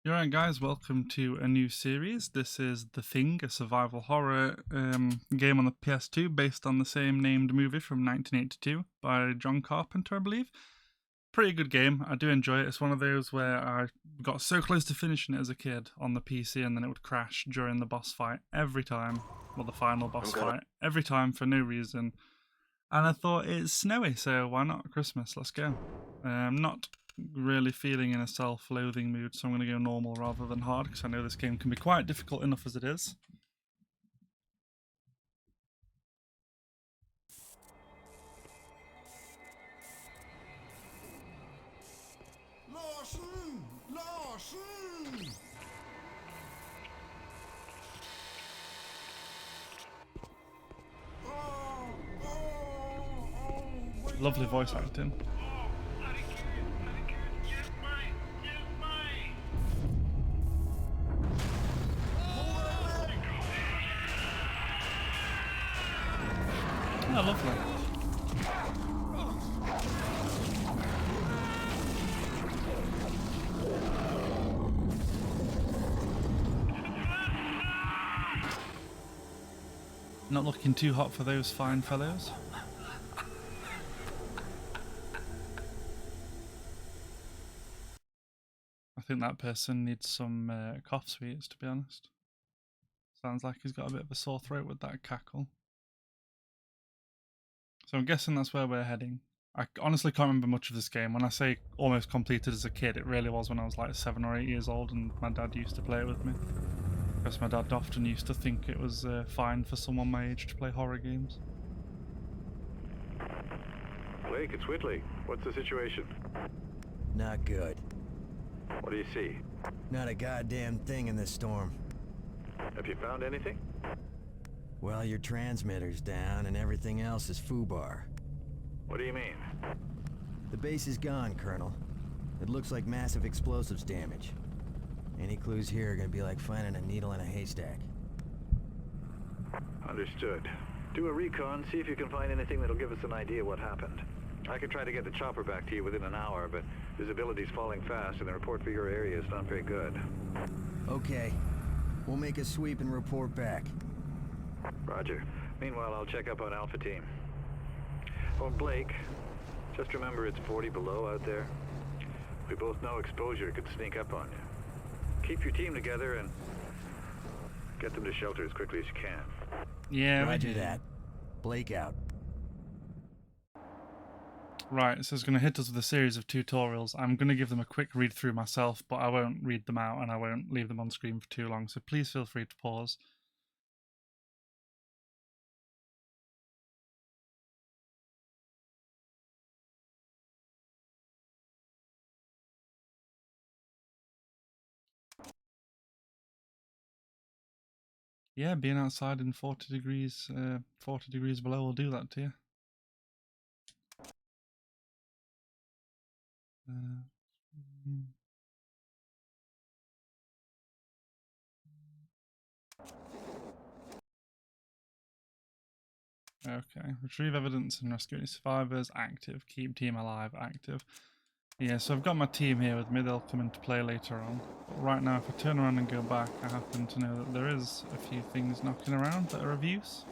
Alright guys, welcome to a new series. This is The Thing, a survival horror game on the PS2 based on the same named movie from 1982 by John Carpenter, I believe. Pretty good game, I do enjoy it. It's one of those where I got so close to finishing it as a kid on the PC and then it would crash during the boss fight every time. Well, the final boss fight. Every time for no reason. And I thought, it's snowy, so why not Christmas? Let's go. Not really feeling in a self-loathing mood, so I'm going to go normal rather than hard, because I know this game can be quite difficult enough as it is. Lovely voice acting. Oh, lovely. Not looking too hot for those fine fellows. I think that person needs some cough sweets, to be honest. Sounds like he's got a bit of a sore throat with that cackle. So I'm guessing that's where we're heading. I honestly can't remember much of this game. When I say almost completed as a kid, it really was when I was like 7 or 8 years old and my dad used to play it with me. Because my dad often used to think it was fine for someone my age to play horror games. Blake, it's Whitley. What's the situation? Not good. What do you see? Not a goddamn thing in this storm. Have you found anything? Well, your transmitter's down and everything else is foobar. What do you mean? The base is gone, Colonel. It looks like massive explosives damage. Any clues here are gonna be like finding a needle in a haystack. Understood. Do a recon, see if you can find anything that'll give us an idea what happened. I could try to get the chopper back to you within an hour, but visibility's falling fast and the report for your area is not very good. Okay. We'll make a sweep and report back. Roger. Meanwhile, I'll check up on Alpha Team. Oh, Blake, just remember it's 40 below out there. We both know exposure could sneak up on you. Keep your team together and get them to shelter as quickly as you can. Yeah, Roger that. Blake out. Right, so it's going to hit us with a series of tutorials. I'm going to give them a quick read through myself, but I won't read them out and I won't leave them on screen for too long, so please feel free to pause. Yeah, being outside in 40 degrees below will do that to you. Okay, retrieve evidence and rescue any survivors, active. Keep team alive, active. Yeah, so I've got my team here with me, they'll come into play later on. But right now, if I turn around and go back, I happen to know that there is a few things knocking around that are of use.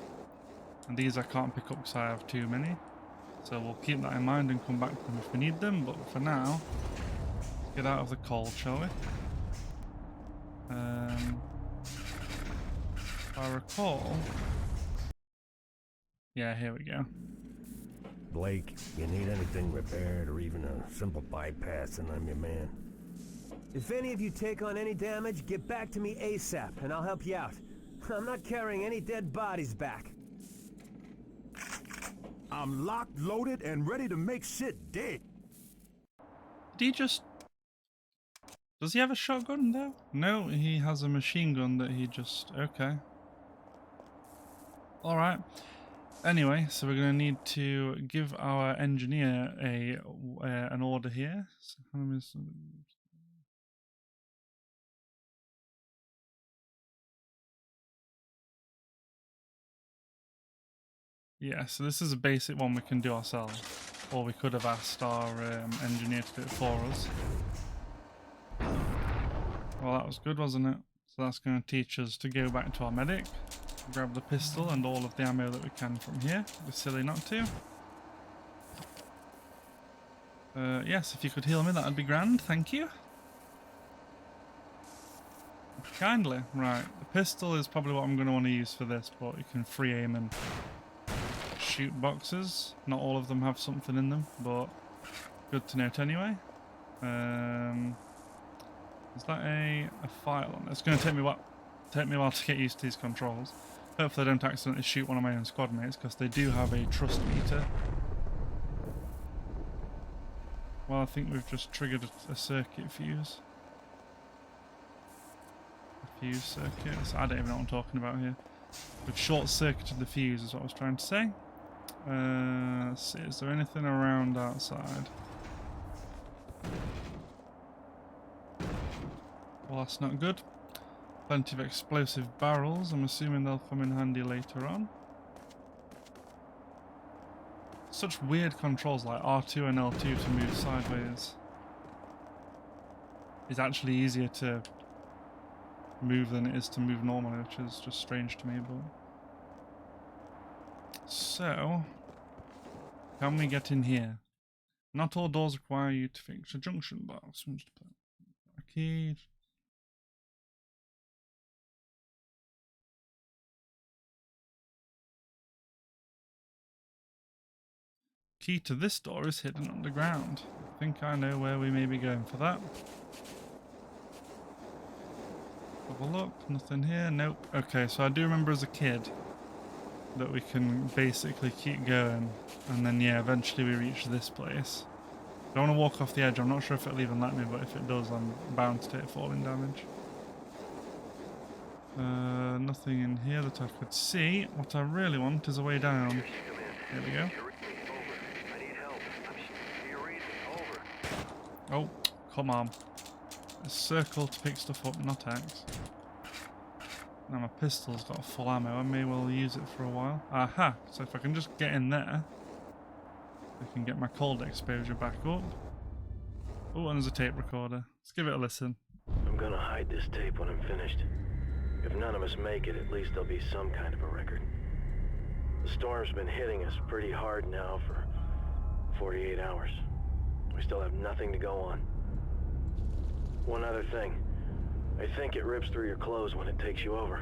And these I can't pick up because I have too many. So we'll keep that in mind and come back to them if we need them, but for now, let's get out of the cold, shall we? If I recall... Yeah, here we go. Blake, you need anything repaired or even a simple bypass and I'm your man. If any of you take on any damage, get back to me ASAP and I'll help you out. I'm not carrying any dead bodies back. I'm locked, loaded, and ready to make shit dead. Did he just... Does he have a shotgun though? No, he has a machine gun that he just... Okay. Alright. Anyway, so we're going to need to give our engineer an order here. Yeah, so this is a basic one we can do ourselves. Or we could have asked our engineer to do it for us. Well, that was good, wasn't it? So that's going to teach us to go back to our medic, grab the pistol and all of the ammo that we can from here. It'd be silly not to. Yes, if you could heal me, that'd be grand. Thank you. Kindly. Right, the pistol is probably what I'm going to want to use for this, but you can free aim and shoot boxes. Not all of them have something in them, but good to note anyway. Is that a file on it? It's going to take me a while to get used to these controls. Hopefully I don't accidentally shoot one of my own squad mates, because they do have a trust meter. Well, I think we've just triggered a circuit fuse. A fuse circuit. So I don't even know what I'm talking about here. We've short-circuited the fuse is what I was trying to say. Let's see, is there anything around outside? Well, that's not good. Plenty of explosive barrels. I'm assuming they'll come in handy later on. Such weird controls like R2 and L2 to move sideways. It's actually easier to move than it is to move normally, which is just strange to me. But so, can we get in here? Not all doors require you to fix a junction box. I'm just put a key. Key to this door is hidden underground. I think I know where we may be going for that. Have a look, nothing here, nope. Okay, so I do remember as a kid that we can basically keep going, and then yeah, eventually we reach this place. I don't want to walk off the edge. I'm not sure if it'll even let me, but if it does, I'm bound to take falling damage. Nothing in here that I could see. What I really want is a way down. There we go. Oh, come on. A circle to pick stuff up, not X. Now my pistol's got full ammo. I may well use it for a while. Aha! So if I can just get in there, I can get my cold exposure back up. Oh, and there's a tape recorder. Let's give it a listen. I'm gonna hide this tape when I'm finished. If none of us make it, at least there'll be some kind of a record. The storm's been hitting us pretty hard now for 48 hours. We still have nothing to go on. One other thing. I think it rips through your clothes when it takes you over.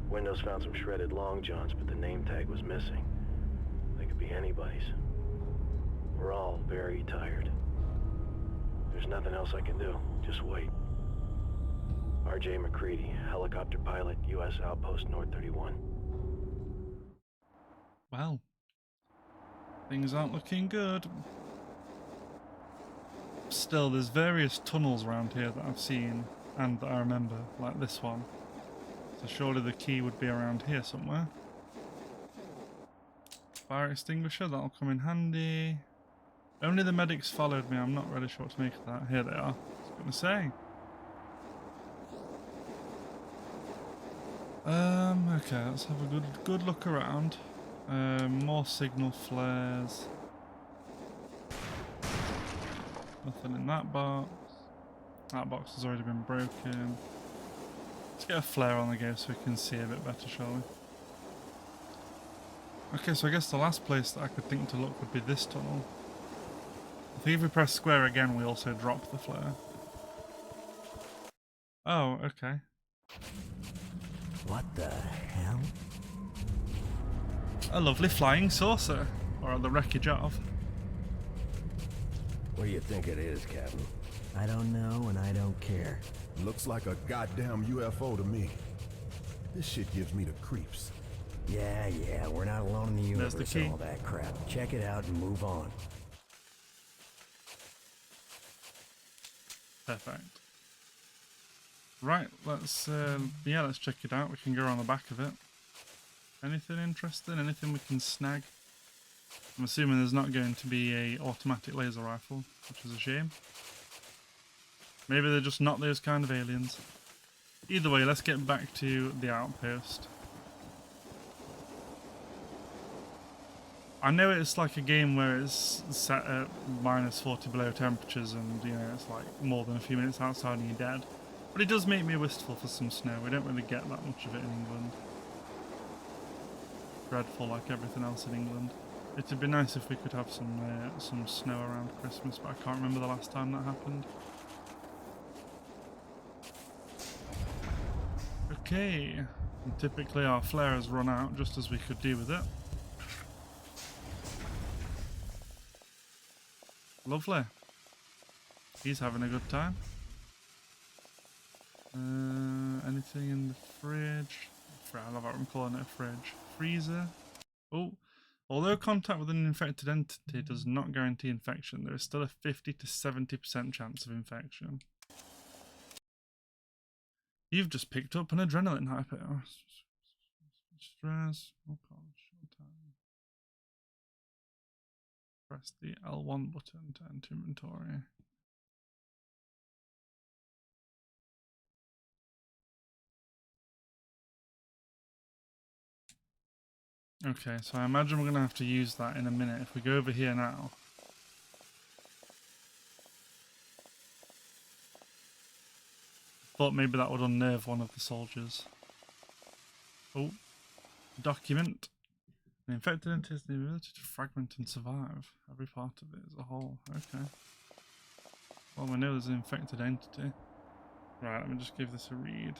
Windows found some shredded long johns, but the name tag was missing. They could be anybody's. We're all very tired. There's nothing else I can do. Just wait. R.J. McCready, helicopter pilot, U.S. Outpost North 31. Well, things aren't looking good. Still, there's various tunnels around here that I've seen and that I remember, like this one. So surely the key would be around here somewhere. Fire extinguisher, that'll come in handy. Only the medics followed me, I'm not really sure what to make of that. Here they are, I was gonna say. Okay, let's have a good look around. More signal flares. Nothing in that box. That box has already been broken. Let's get a flare on the go so we can see a bit better, shall we? Okay, so I guess the last place that I could think to look would be this tunnel. I think if we press square again, we also drop the flare. Oh, okay. What the hell? A lovely flying saucer. Or the wreckage of. What do you think it is, Captain? I don't know and I don't care. Looks like a goddamn UFO to me. This shit gives me the creeps. Yeah, we're not alone in the There's universe the key. and all that crap. Check it out and move on. Perfect. Right, let's check it out. We can go on the back of it. Anything interesting? Anything we can snag? I'm assuming there's not going to be a automatic laser rifle, which is a shame. Maybe they're just not those kind of aliens. Either way, let's get back to the outpost. I know it's like a game where it's set at -40 below temperatures and, you know, it's like more than a few minutes outside and you're dead. But it does make me wistful for some snow. We don't really get that much of it in England. Dreadful like everything else in England. It'd be nice if we could have some snow around Christmas, but I can't remember the last time that happened. Okay, and typically our flares run out just as we could do with it. Lovely. He's having a good time. Anything in the fridge? I love how I'm calling it a fridge. Freezer. Oh, although contact with an infected entity does not guarantee infection, there is still a 50 to 70% chance of infection. You've just picked up an adrenaline hyper. Stress. Oh gosh. Press the L1 button to enter inventory. Okay, so I imagine we're going to have to use that in a minute. If we go over here now. Thought maybe that would unnerve one of the soldiers. Oh, document. An infected entity has the ability to fragment and survive. Every part of it as a whole. Okay. Well, we know there's an infected entity. Right, let me just give this a read.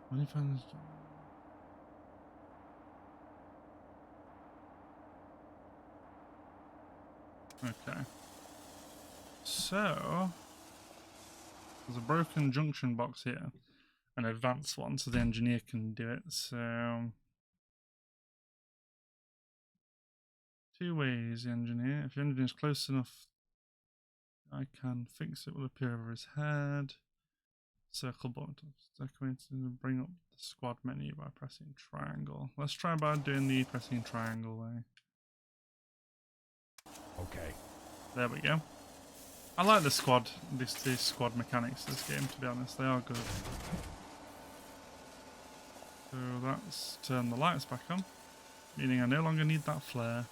When you find this... Okay. So... there's a broken junction box here. An advanced one, so the engineer can do it. So... two ways, the engineer. If the engineer is close enough, I can fix it. Will appear over his head. Circle button to bring up the squad menu by pressing triangle. Let's try by doing the pressing triangle way. Okay. There we go. I like the squad, these squad mechanics this game, to be honest. They are good. So let's turn the lights back on, meaning I no longer need that flare.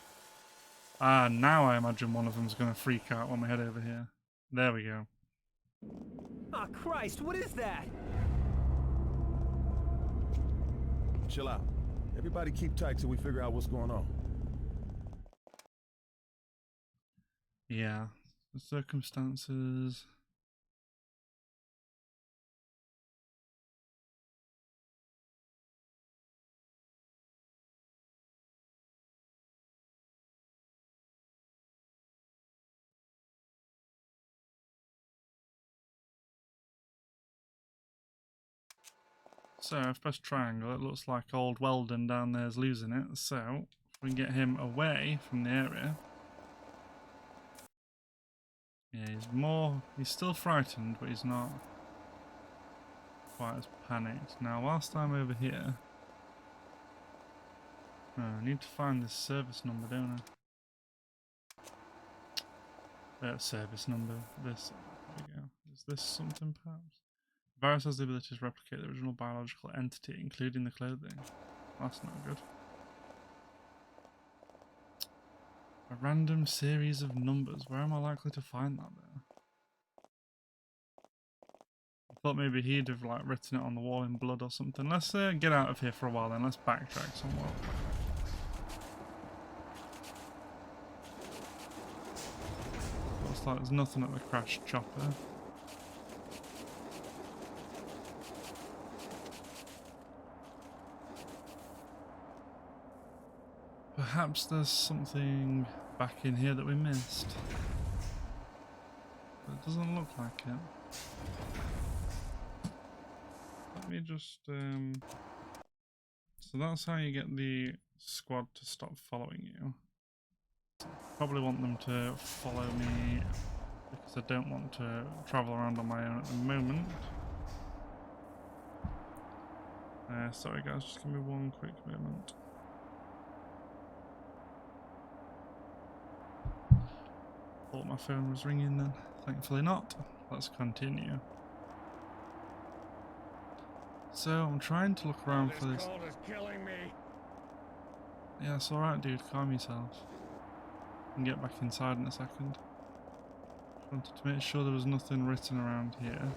Ah, now I imagine one of them's going to freak out when we head over here. There we go. Oh, Christ, what is that? Chill out. Everybody keep tight till we figure out what's going on. Yeah, the circumstances. So I've pressed triangle. It looks like old Weldon down there is losing it. So if we can get him away from the area. Yeah, he's still frightened, but he's not quite as panicked. Now, whilst I'm over here, I need to find this service number, don't I? Service number. This. There we go. Is this something, perhaps? The virus has the ability to replicate the original biological entity, including the clothing. That's not good. A random series of numbers. Where am I likely to find that there? I thought maybe he'd have like written it on the wall in blood or something. Let's get out of here for a while then. Let's backtrack somewhat. Looks like there's nothing at the crashed chopper. Perhaps there's something back in here that we missed. But it doesn't look like it. Let me just... So that's how you get the squad to stop following you. Probably want them to follow me because I don't want to travel around on my own at the moment. Sorry guys, just give me one quick moment. Thought my phone was ringing then. Thankfully not. Let's continue. So I'm trying to look around for this. Cold is killing me. Yeah, it's alright, dude. Calm yourself. And get back inside in a second. Just wanted to make sure there was nothing written around here.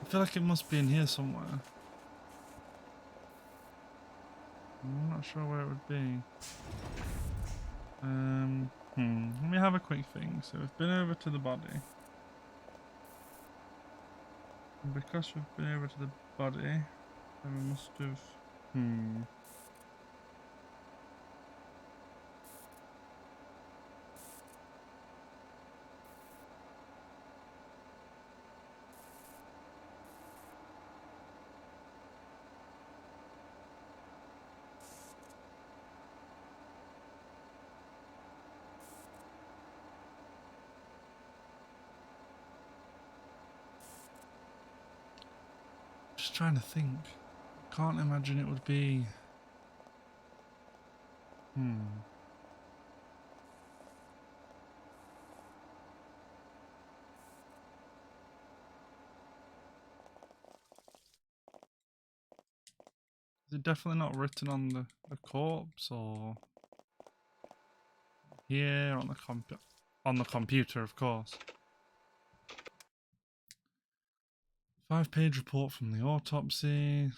I feel like it must be in here somewhere. I'm not sure where it would be. Let me have a quick thing. So we've been over to the body. And because we've been over to the body, then we must have... Just trying to think. Can't imagine it would be... Is it definitely not written on the corpse or here on the computer, of course. 5-page report from the autopsy.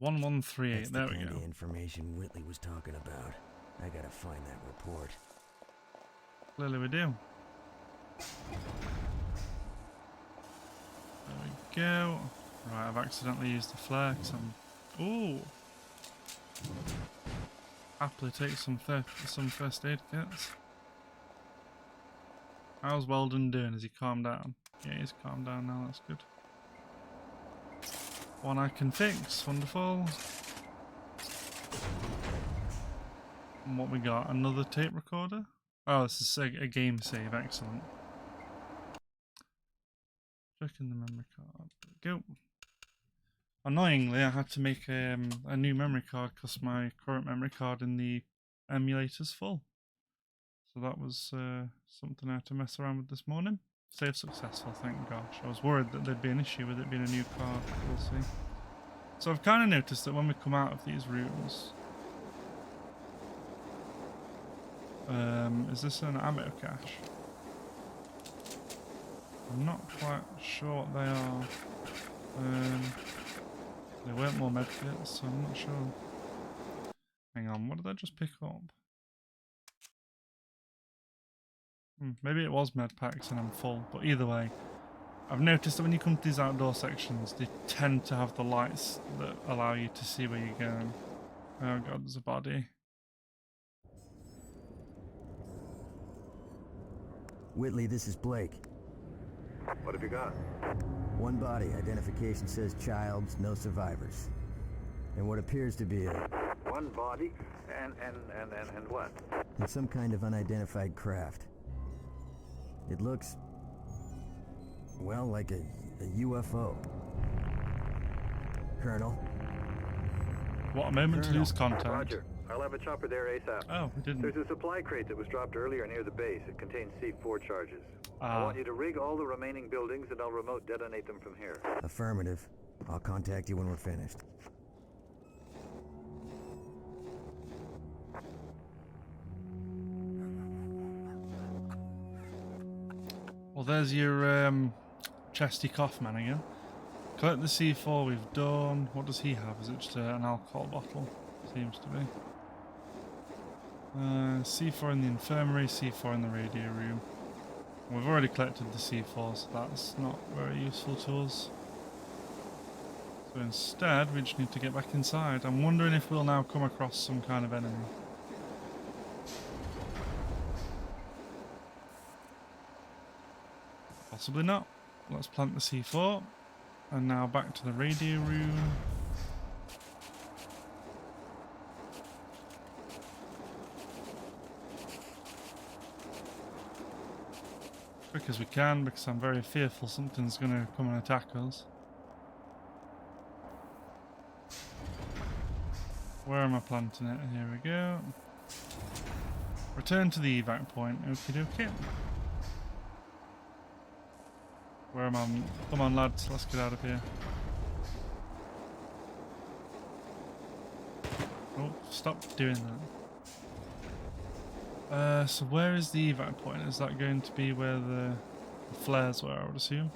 That's There the we kind go. of information Whitley was talking about. I gotta find that report. Clearly we do. There we go. Right, I've accidentally used the flare because I'm... Ooh! Happily take some first aid kits. How's Weldon doing? Has he calmed down? Yeah, he's calmed down now, that's good. One I can fix, wonderful. And what we got? Another tape recorder? Oh, this is a game save, excellent. Checking the memory card. There we go. Annoyingly, I had to make a new memory card because my current memory card in the emulator's full. So that was something I had to mess around with this morning. Save successful, thank gosh. I was worried that there'd be an issue with it being a new card. We'll see. So I've kind of noticed that when we come out of these rooms... is this an ammo cache? I'm not quite sure what they are. There weren't more medkits, so I'm not sure. Hang on, what did I just pick up? Maybe it was med packs and I'm full, but either way, I've noticed that when you come to these outdoor sections, they tend to have the lights that allow you to see where you're going. Oh god, there's a body. Whitley, this is Blake. What have you got? One body, identification says Childs, no survivors. And what appears to be a... One body? And what? in some kind of unidentified craft. It looks... well, like a UFO. Colonel? What a moment to lose contact. Roger. I'll have a chopper there ASAP. Oh, we didn't. There's a supply crate that was dropped earlier near the base. It contains C4 charges. I want you to rig all the remaining buildings and I'll remote detonate them from here. Affirmative. I'll contact you when we're finished. Well, there's your chesty cough man again. Collect the C4 we've done. What does he have? Is it just an alcohol bottle? Seems to be. C4 in the infirmary, C4 in the radio room. We've already collected the C4, so that's not very useful to us. So instead, we just need to get back inside. I'm wondering if we'll now come across some kind of enemy. Possibly not. Let's plant the C4. And now back to the radio room. Quick as we can, because I'm very fearful something's going to come and attack us. Where am I planting it? Here we go. Return to the evac point. Okie dokie. Where am I? Come on, lads. Let's get out of here. Oh, stop doing that. So where is the evac point? Is that going to be where the flares were, I would assume?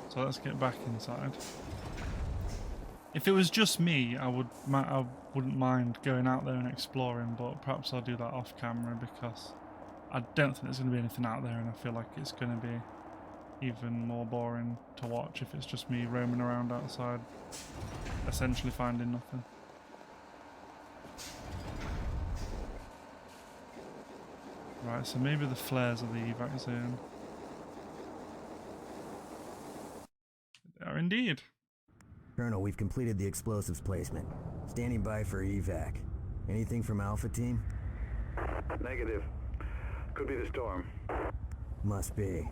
So let's get back inside. If it was just me, I wouldn't mind going out there and exploring, but perhaps I'll do that off camera because I don't think there's going to be anything out there, and I feel like it's going to be even more boring to watch if it's just me roaming around outside, essentially finding nothing. Right, so maybe the flares are the evac zone. They are indeed. Colonel, we've completed the explosives placement. Standing by for evac. Anything from Alpha Team? Negative. Could be the storm. Must be.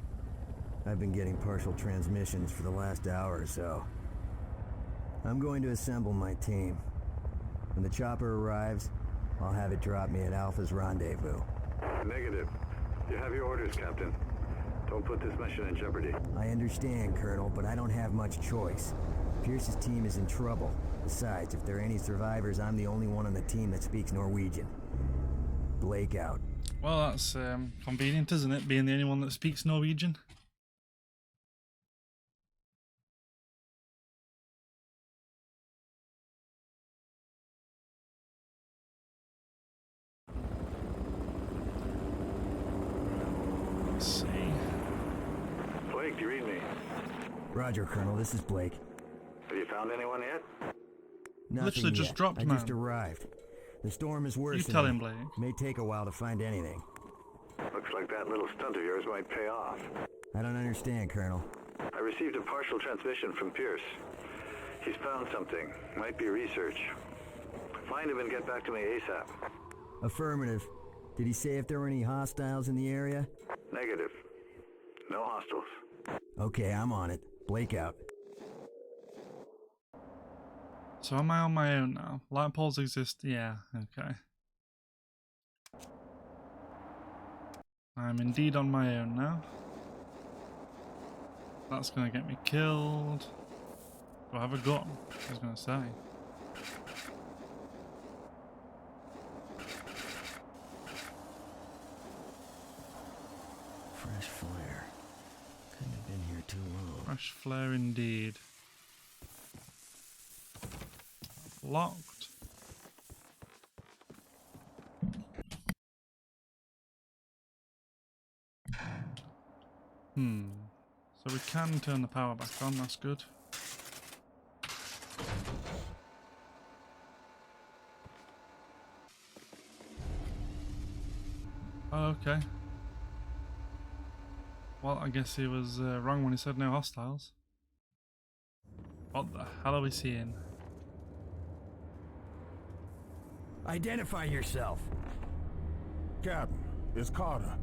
I've been getting partial transmissions for the last hour or so. I'm going to assemble my team. When the chopper arrives, I'll have it drop me at Alpha's rendezvous. Negative. You have your orders, Captain. Don't put this mission in jeopardy. I understand, Colonel, but I don't have much choice. Pierce's team is in trouble. Besides, if there are any survivors, I'm the only one on the team that speaks Norwegian. Blake out. Well, that's convenient, isn't it? Being the only one that speaks Norwegian. Let's see. Blake, do you read me? Roger, Colonel. This is Blake. Have you found anyone yet? Nothing Literally yet. just dropped, I man. just arrived. The storm is worse. You tell him, Blake. May take a while to find anything. Looks like that little stunt of yours might pay off. I don't understand, Colonel. I received a partial transmission from Pierce. He's found something. Might be research. Find him and get back to me ASAP. Affirmative. Did he say if there were any hostiles in the area? Negative. No hostiles. Okay, I'm on it. Blake out. So am I on my own now? Light poles exist? Yeah, okay. I'm indeed on my own now. That's gonna get me killed. Do I have a gun? I was gonna say. Fresh flare. Couldn't have been here too long. Fresh flare indeed. Locked. So we can turn the power back on, that's good. Oh, okay. Well, I guess he was wrong when he said no hostiles. What the hell are we seeing? Identify yourself. Captain, it's Carter.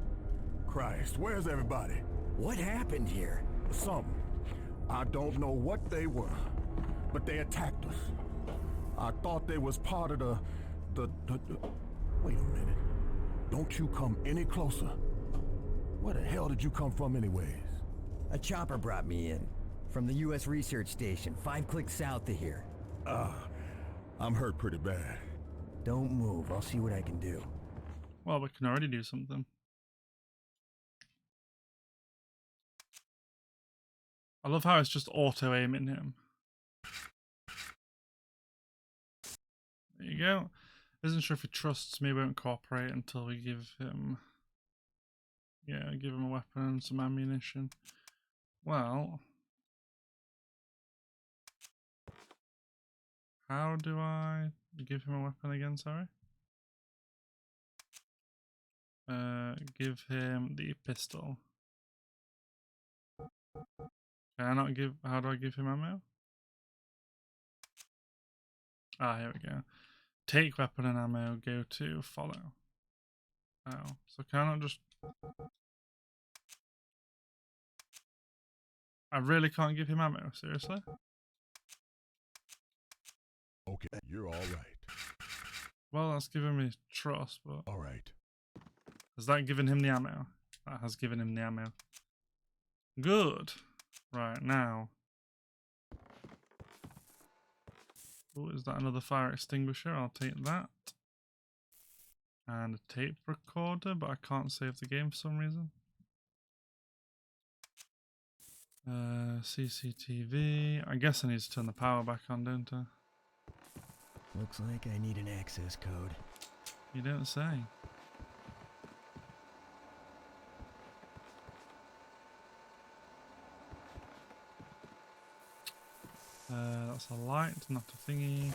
Christ, where's everybody? What happened here? Something. I don't know what they were, but they attacked us. I thought they was part of the... Wait a minute. Don't you come any closer. Where the hell did you come from anyways? A chopper brought me in. From the U.S. research station, 5 clicks south of here. I'm hurt pretty bad. Don't move, I'll see what I can do. Well, we can already do something. I love how it's just auto-aiming him. There you go. Isn't sure if he trusts me, won't cooperate until we give him... Yeah, give him a weapon and some ammunition. Well... How do I give him a weapon again, sorry? Give him the pistol. Can I not give... How do I give him ammo? Ah, here we go. Take weapon and ammo, go to follow. Oh, so can I not just... I really can't give him ammo, seriously? Okay, you're all right. Well, that's giving me trust, but... All right. Has that given him the ammo? That has given him the ammo. Good. Right, now. Oh, is that another fire extinguisher? I'll take that. And a tape recorder, but I can't save the game for some reason. CCTV. I guess I need to turn the power back on, don't I? Looks like I need an access code. You don't say. That's a light, not a thingy.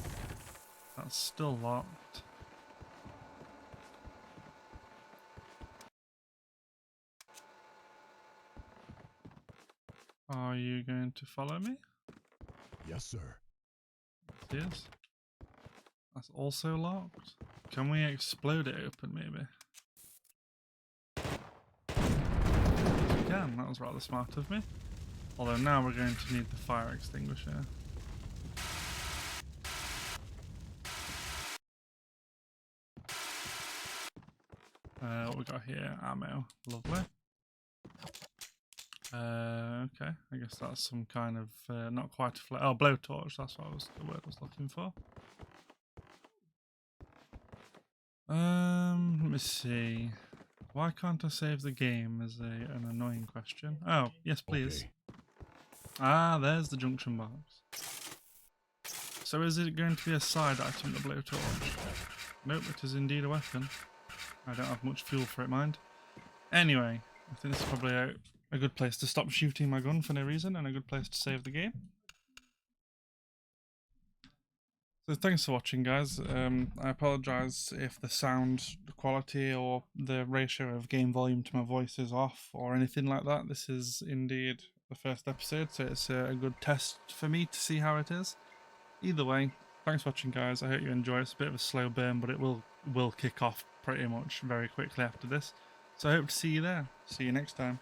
That's still locked. Are you going to follow me? Yes, sir. It is. That's also locked. Can we explode it open, maybe? Yes, we can. That was rather smart of me. Although now we're going to need the fire extinguisher. What we got here? Ammo. Lovely. Okay. I guess that's some kind of not quite a flare. Oh, blowtorch. That's what the word I was looking for. Let me see. Why can't I save the game? Is an annoying question. Oh, yes, please. Okay. Ah, there's the junction box. So is it going to be a side item, the blowtorch? Nope, it is indeed a weapon. I don't have much fuel for it, mind. Anyway, I think this is probably a good place to stop shooting my gun for no reason, and a good place to save the game. So thanks for watching, guys. I apologise if the sound quality or the ratio of game volume to my voice is off or anything like that. This is indeed the first episode, so it's a good test for me to see how it is. Either way, thanks for watching, guys. I hope you enjoy it. It's a bit of a slow burn, but it will kick off pretty much very quickly after this. So I hope to see you there. See you next time.